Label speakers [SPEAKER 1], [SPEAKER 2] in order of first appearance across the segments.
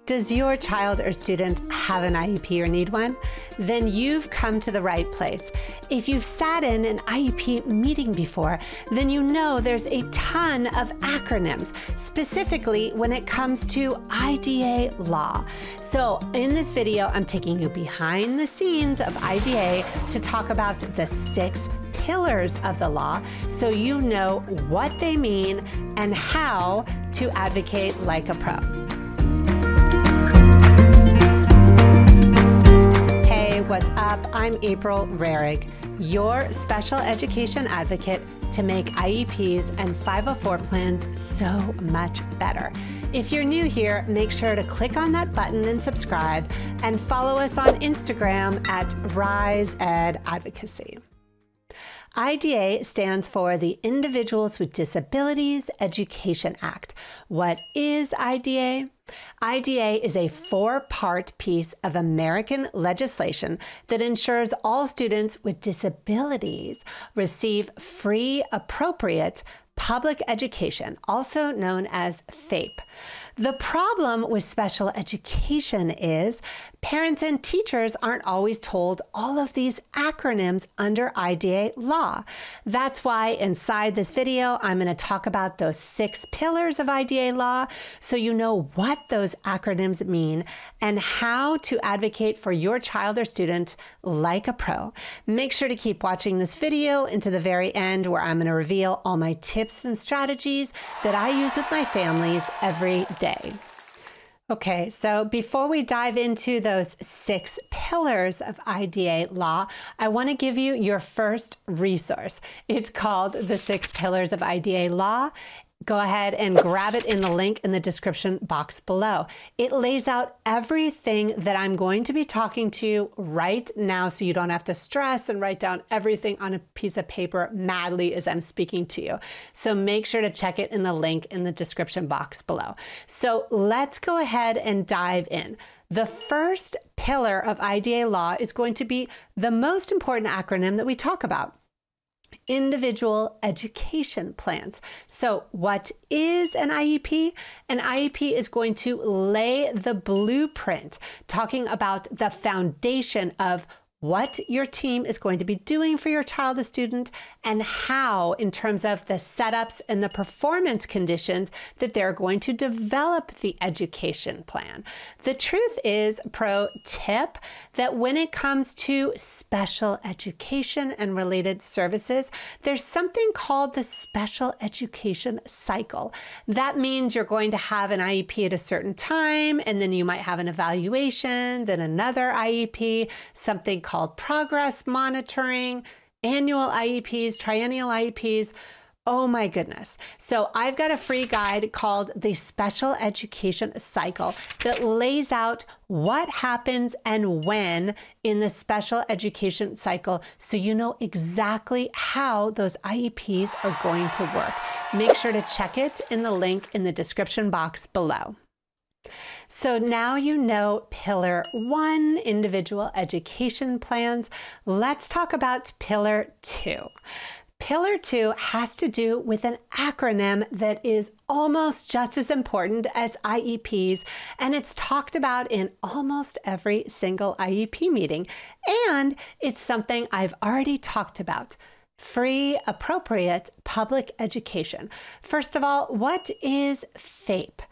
[SPEAKER 1] Does your child or student have an IEP or need one? Then you've come to the right place. If you've sat in an IEP meeting before, then you know there's a ton of acronyms, specifically when it comes to IDA law. So in this video, I'm taking you behind the scenes of IDA to talk about the 6 pillars of the law so you know what they mean and how to advocate like a pro. What's up? I'm April Rarig, your special education advocate to make IEPs and 504 plans so much better. If you're new here, make sure to click on that button and subscribe, and follow us on Instagram at Rise Ed Advocacy. IDA stands for the Individuals with Disabilities Education Act. What is IDA? IDA is a 4-part piece of American legislation that ensures all students with disabilities receive free, appropriate public education, also known as FAPE. The problem with special education is parents and teachers aren't always told all of these acronyms under IDA law. That's why inside this video, I'm going to talk about those 6 pillars of IDA law so you know what those acronyms mean and how to advocate for your child or student like a pro. Make sure to keep watching this video into the very end, where I'm going to reveal all my tips and strategies that I use with my families every day. Okay, so before we dive into those 6 pillars of IDA law, I want to give you your first resource. It's called The 6 Pillars of IDA Law. Go ahead and grab it in the link in the description box below. It lays out everything that I'm going to be talking to you right now, so you don't have to stress and write down everything on a piece of paper madly as I'm speaking to you. So make sure to check it in the link in the description box below. So let's go ahead and dive in. The first pillar of IDA law is going to be the most important acronym that we talk about: Individual Education Plans. So what is an IEP? An IEP is going to lay the blueprint, talking about the foundation of what your team is going to be doing for your child or student, and how, in terms of the setups and the performance conditions, that they're going to develop the education plan. The truth is, pro tip, that when it comes to special education and related services, there's something called the special education cycle. That means you're going to have an IEP at a certain time, and then you might have an evaluation, then another IEP, something called progress monitoring, annual IEPs, triennial IEPs. Oh my goodness. So I've got a free guide called the Special Education Cycle that lays out what happens and when in the special education cycle, so you know exactly how those IEPs are going to work. Make sure to check it in the link in the description box below. So now you know Pillar 1, Individual Education Plans. Let's talk about Pillar 2. Pillar 2 has to do with an acronym that is almost just as important as IEPs, and it's talked about in almost every single IEP meeting. And it's something I've already talked about: free, appropriate public education. First of all, what is FAPE?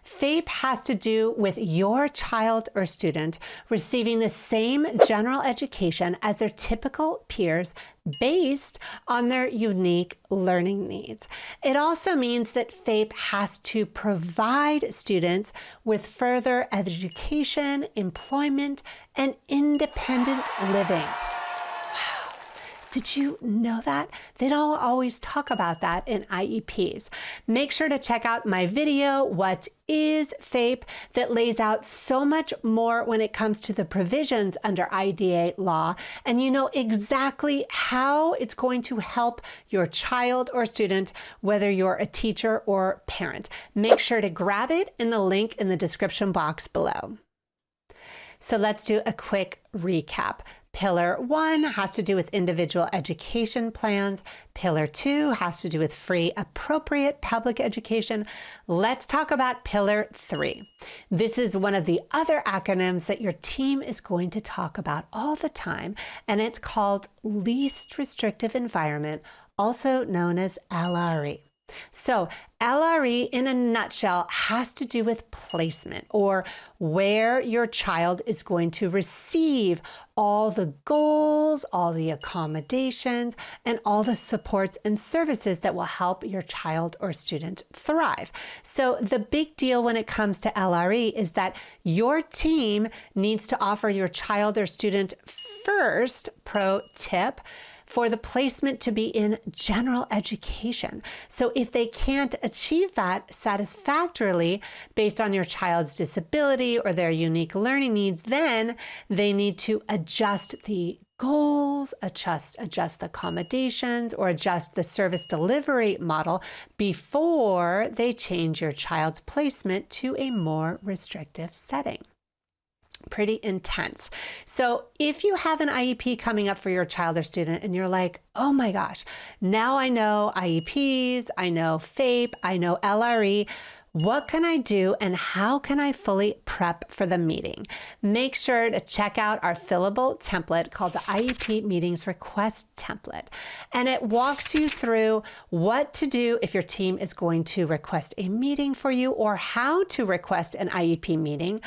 [SPEAKER 1] FAPE has to do with your child or student receiving the same general education as their typical peers based on their unique learning needs. It also means that FAPE has to provide students with further education, employment, and independent living. Did you know that? They don't always talk about that in IEPs. Make sure to check out my video, What is FAPE, that lays out so much more when it comes to the provisions under IDA law, and you know exactly how it's going to help your child or student, whether you're a teacher or parent. Make sure to grab it in the link in the description box below. So let's do a quick recap. Pillar 1 has to do with individual education plans. Pillar 2 has to do with free, appropriate public education. Let's talk about Pillar 3. This is one of the other acronyms that your team is going to talk about all the time, and it's called Least Restrictive Environment, also known as LRE. So LRE in a nutshell has to do with placement, or where your child is going to receive all the goals, all the accommodations, and all the supports and services that will help your child or student thrive. So the big deal when it comes to LRE is that your team needs to offer your child or student first, pro tip, for the placement to be in general education. So if they can't achieve that satisfactorily based on your child's disability or their unique learning needs, then they need to adjust the goals, adjust the accommodations, or adjust the service delivery model before they change your child's placement to a more restrictive setting. Pretty intense. So if you have an IEP coming up for your child or student and you're like, oh my gosh, now I know IEPs, I know FAPE, I know LRE, what can I do and how can I fully prep for the meeting? Make sure to check out our fillable template called the IEP Meetings Request Template. And it walks you through what to do if your team is going to request a meeting for you, or how to request an IEP meeting,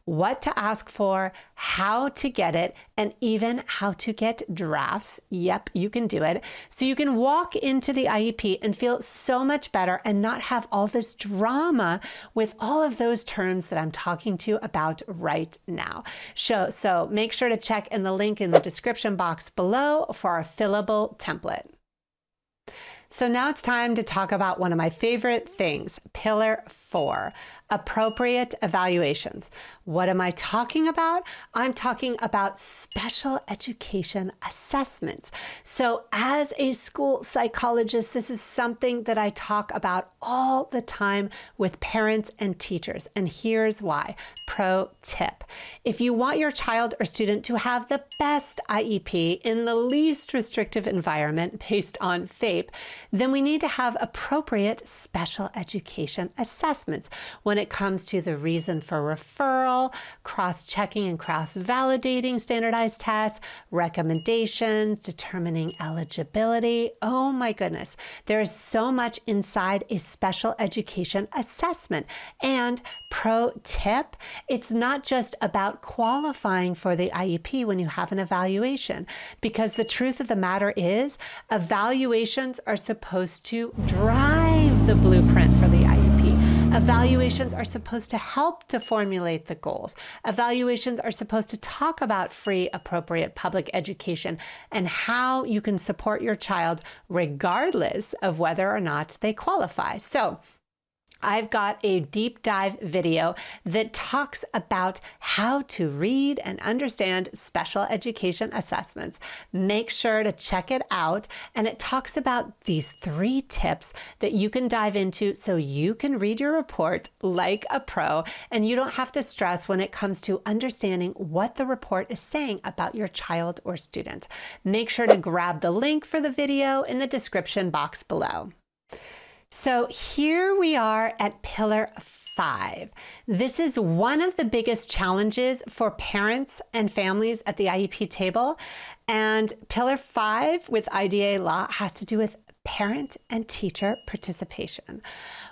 [SPEAKER 1] what to ask for, how to get it, and even how to get drafts. Yep, you can do it. So you can walk into the IEP and feel so much better and not have all this drama with all of those terms that I'm talking to you about right now. So make sure to check in the link in the description box below for our fillable template. So now it's time to talk about one of my favorite things, Pillar 4, appropriate evaluations. What am I talking about? I'm talking about special education assessments. So as a school psychologist, this is something that I talk about all the time with parents and teachers. And here's why. Pro tip. If you want your child or student to have the best IEP in the least restrictive environment based on FAPE, then we need to have appropriate special education assessments when it comes to the reason for referral, cross-checking and cross-validating standardized tests, recommendations, determining eligibility. Oh my goodness, there is so much inside a special education assessment. And pro tip, it's not just about qualifying for the IEP when you have an evaluation, because the truth of the matter is evaluations are supposed to drive the blueprint for the IEP. Evaluations are supposed to help to formulate the goals. Evaluations are supposed to talk about free, appropriate public education and how you can support your child regardless of whether or not they qualify. So I've got a deep dive video that talks about how to read and understand special education assessments. Make sure to check it out. And it talks about these 3 tips that you can dive into so you can read your report like a pro, and you don't have to stress when it comes to understanding what the report is saying about your child or student. Make sure to grab the link for the video in the description box below. So here we are at Pillar 5. This is one of the biggest challenges for parents and families at the IEP table. And Pillar 5 with IDEA law has to do with parent and teacher participation.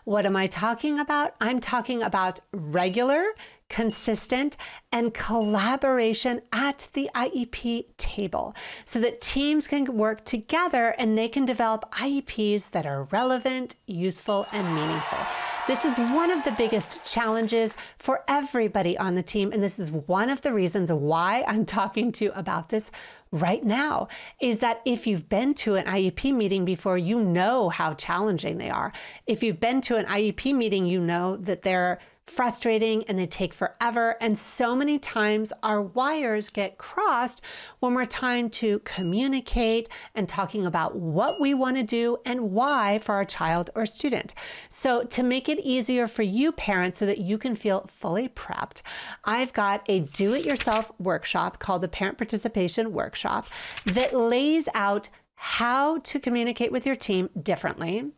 [SPEAKER 1] What am I talking about? I'm talking about regular, consistent, and collaboration at the IEP table so that teams can work together and they can develop IEPs that are relevant, useful, and meaningful. This is one of the biggest challenges for everybody on the team, and this is one of the reasons why I'm talking to you about this right now, is that if you've been to an IEP meeting before, you know how challenging they are. If you've been to an IEP meeting, you know that they're frustrating and they take forever. And so many times our wires get crossed when we're trying to communicate and talking about what we want to do and why for our child or student. So to make it easier for you parents so that you can feel fully prepped, I've got a do-it-yourself workshop called the Parent Participation Workshop that lays out how to communicate with your team differently,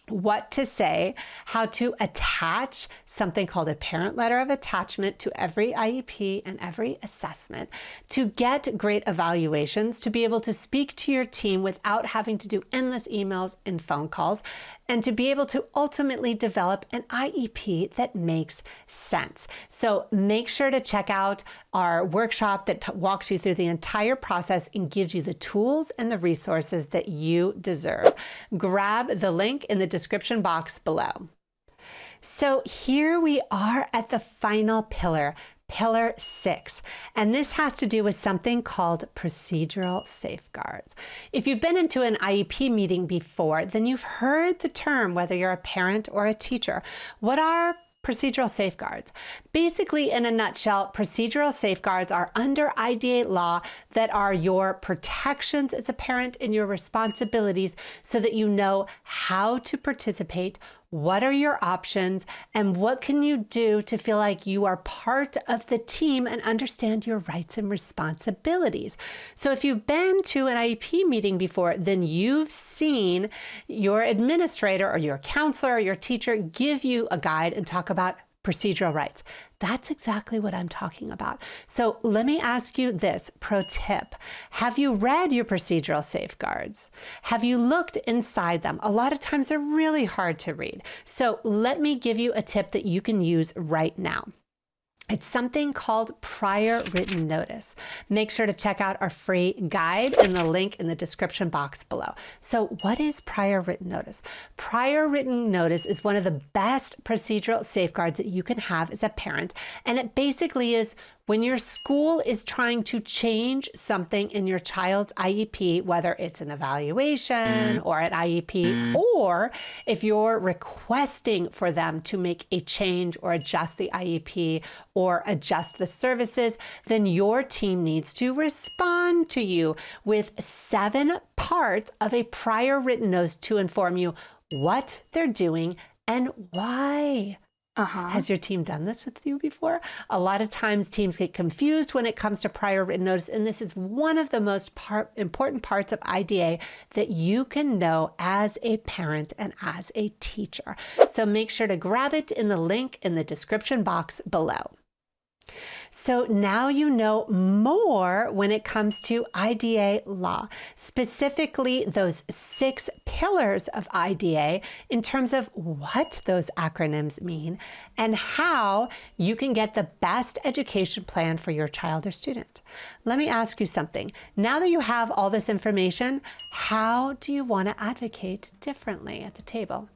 [SPEAKER 1] what to say, how to attach something called a parent letter of attachment to every IEP and every assessment, to get great evaluations, to be able to speak to your team without having to do endless emails and phone calls, and to be able to ultimately develop an IEP that makes sense. So make sure to check out our workshop that walks you through the entire process and gives you the tools and the resources that you deserve. Grab the link in the description box below. So here we are at the final pillar, Pillar 6, and this has to do with something called procedural safeguards. If you've been into an IEP meeting before, then you've heard the term, whether you're a parent or a teacher. What are procedural safeguards? Basically, in a nutshell, procedural safeguards are under IDEA law that are your protections as a parent and your responsibilities so that you know how to participate, what are your options, and what can you do to feel like you are part of the team and understand your rights and responsibilities. So if you've been to an IEP meeting before, then you've seen your administrator or your counselor or your teacher give you a guide and talk about procedural rights. That's exactly what I'm talking about. So let me ask you this pro tip. Have you read your procedural safeguards? Have you looked inside them? A lot of times they're really hard to read. So let me give you a tip that you can use right now. It's something called prior written notice. Make sure to check out our free guide in the link in the description box below. So what is prior written notice? Prior written notice is one of the best procedural safeguards that you can have as a parent. And it basically is when your school is trying to change something in your child's IEP, whether it's an evaluation or an IEP, or if you're requesting for them to make a change or adjust the IEP or adjust the services, then your team needs to respond to you with 7 parts of a prior written notice to inform you what they're doing and why. Has your team done this with you before? A lot of times teams get confused when it comes to prior written notice, and this is one of the most important parts of IDA that you can know as a parent and as a teacher. So make sure to grab it in the link in the description box below. So now you know more when it comes to IDA law, specifically those 6 pillars of IDA in terms of what those acronyms mean and how you can get the best education plan for your child or student. Let me ask you something. Now that you have all this information, how do you want to advocate differently at the table?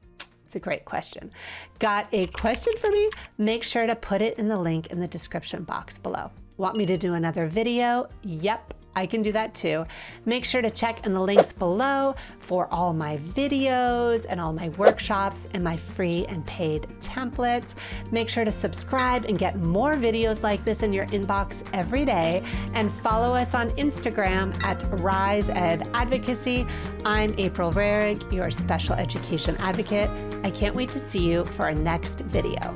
[SPEAKER 1] It's a great question. Got a question for me? Make sure to put it in the link in the description box below. Want me to do another video? Yep, I can do that too. Make sure to check in the links below for all my videos and all my workshops and my free and paid templates. Make sure to subscribe and get more videos like this in your inbox every day, and follow us on Instagram at Rise Ed Advocacy. I'm April Rarig, your special education advocate. I can't wait to see you for our next video.